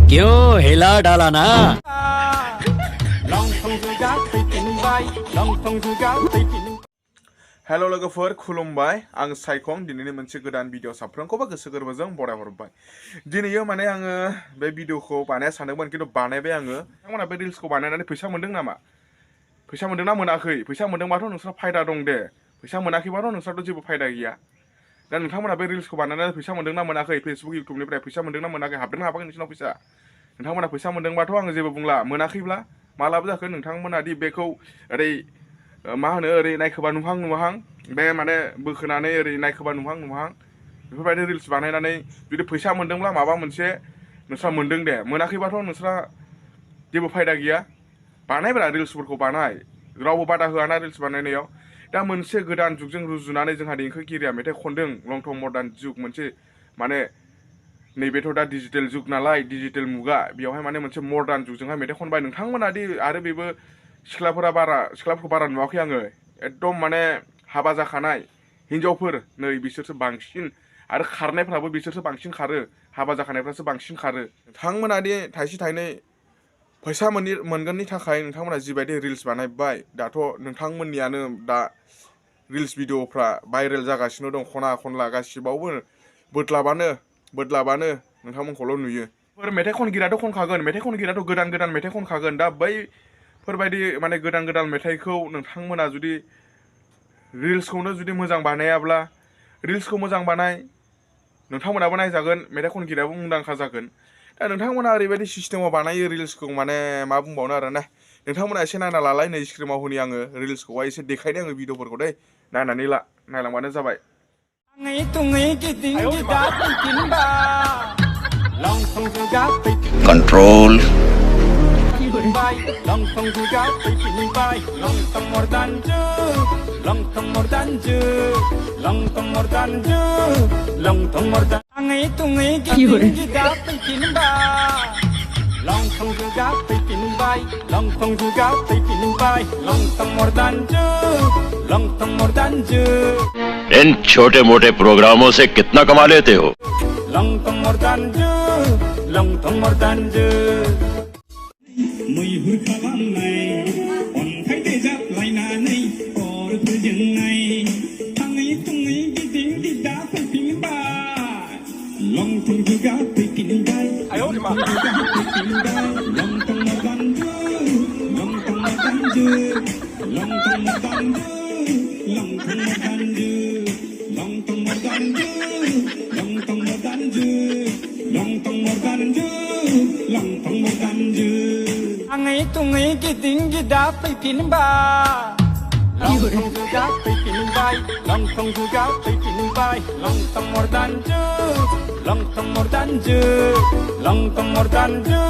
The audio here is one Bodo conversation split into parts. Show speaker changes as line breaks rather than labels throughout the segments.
क्यों हिला डाला ना
हेलो लोगोफोर खुलुमबाय आं साइखं दिनैनि मोनसे गोदान भिडिअ साफ्रोमखौबो गोसो गोरबोजों बराय हरबाय दिनैयो माने आङो बे भिडिअखौ बानायनो सानदोंमोन खिन्थु बानायबाय आङो नोंथांमोना बे रिल्सखौ बानायनानै फैसा मोनदों नामा फैसा मोनदोंना मोनाखै फैसा मोनदोंबाथ' नोंस्रा फायदा दं दे फैसा मोनाखैबाथ' नोंस्राथ' जेबो फायदा गैया दा नोंथांमोना बे रिल्सखौ बानायनानै फैसा मोनदोंना मोनाखै फेसबुक इउटुबनिफ्राय फैसा मोनदोंना मोनाखै हाबदोंना हाबाखै नोंसिनाव फैसा नोंथांमोना फैसा मोनदोंबाथ' आङो जेबो बुंला मोनाखैब्ला मालाबा जाखो नोंथांमोना दि बेखौ ओरै मा होनो ओरै नायखोबा नुहां नुहां बे माने बोखोनानै ओरै नायखोबा नुहां नुहां बेफोरबायदि रिल्स बानायनानै जुदि फैसा मोनदोंब्ला माबा मोनसे नोंस्रा मोनदों दे मोनाखैबाथ' नोंस्रा जेबो फायदा गैया बानायब्रा रिल्सफोरखौ बानाय रावबो बादा होआना रिल्स बानायनायाव दा मोनसे गोदान जुगजों रुजुनानै जोंहा देंखोगिरिया मेथाइ खनदों लं टं मडार्न जुग मोनसे माने नैबेथ' दा डिजिटेल जुग नालाय डिजिटेल मुगा बेयावहाय माने मोनसे मडार्न जुगजोंहाय मेथाइ खनबाय नोंथांमोना दि आरो बेबो सिख्लाफोरखौ बारा नुवाखै आङो एकदम माने हाबा जाखानाय हिन्जावफोर नै बिसोरसो बांसिन आरो खारनायफ्राबो बिसोरसो बांसिन खारो हाबा जाखानायफ्रासो बांसिन खारो नोंथांमोना दि थाइसे थाइनै फैसा मोनगोननि थाखाय नोंथांमोना जिबायदि रिल्स बानायबाय दाथ' नोंथांमोननियानो दा रिल्स भिडिअफ्रा भाइरेल जागासिनो दं खना खनला गासिबावबो बोदलाबानो नोंथांमोनखौल' नुयो मेथाइ खनगिरियाथ' खनखागोन मेथाइ खनगिरियाथ' गोदान गोदान मेथाइ खनखागोन दा बैफोरबायदि माने गोदान गोदान मेथाइखौ नोंथांमोना जुदि रिल्सखौनो जुदि मोजां बानायाब्ला रिल्सखौ मोजां बानाय नोंथांमोनाबो नायजागोन मेथाइ खनगिरियाबो मुंदांखा जागोन दा नोंथांमोना ओरैबायदि सिस्टेमाव बानायो रिल्सखौ माने मा बुंबावनो आरो ना नोंथांमोना एसे नायना लालाय नै स्क्रिनाव होनि आङो रिल्सखौहाय एसे देखायदो आङो भिडिअफोरखौ दै नायनानै ला नायलांबानो जाबाय
कंट्रोल इन छोटे मोटे प्रोग्रामों से कितना कमा लेते हो
मैहुर खालामनाय अन्थाइ देजाबलायनानै अरफोरजोंनाय थाङै थुङै गिदिं गिदा फैफिनबाय लंथं जुगा फैफिनबाय लंथं मदानजो लंथं मदानजो लंथं मदानजो लंथं मदानजो लंथं मदानजो लंथं मदानजो लंथं मदानजो लंथं मदानजो
Tungai giting gida fैफिनबाय Longtong juga fैफिनबाय Longtong juga fैफिनबाय Longtong mordanju Longtong mordanju Longtong mordanju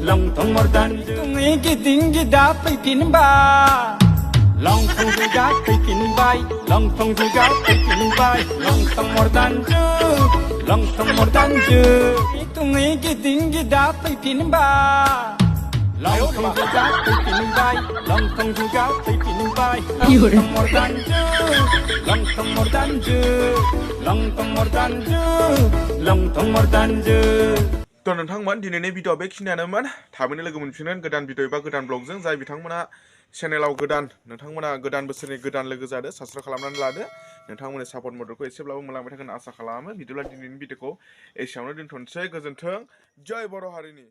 Longtong mordanju Tungai giting gida fैफिनबाय Longtong juga fैफिनबाय Longtong juga fैफिनबाय Longtong mordanju Longtong mordanju Tungai giting gida fैफिनबाय Longtong juga fैफिनबाय Longtong juga fैफिनबाय Longtong mordanju Longtong mordanju Longtong mordanju Longtong mordanju
थ' नोंथांमोन दिनैनि भिडिअ बेखिनियानोमोन थाबैनो लोगो मोनफिनगोन गोदान भिडिअ एबा गोदान ब्लगजों जाय बिथांमोना चेनेलाव गोदान नोंथांमोना गोदान बोसोरनि गोदान लोगो जादो साबस्क्राइब खालामनानै लादो नोंथांमोननि सापर्ट मददखौ एसेब्लाबो मोनलांबाय थागोन आसा खालामो बिदिब्ला दिनैनि भिडिअखौ एसेयावनो दोनथ'नोसै गोजोन्थों जय बर' हारिनि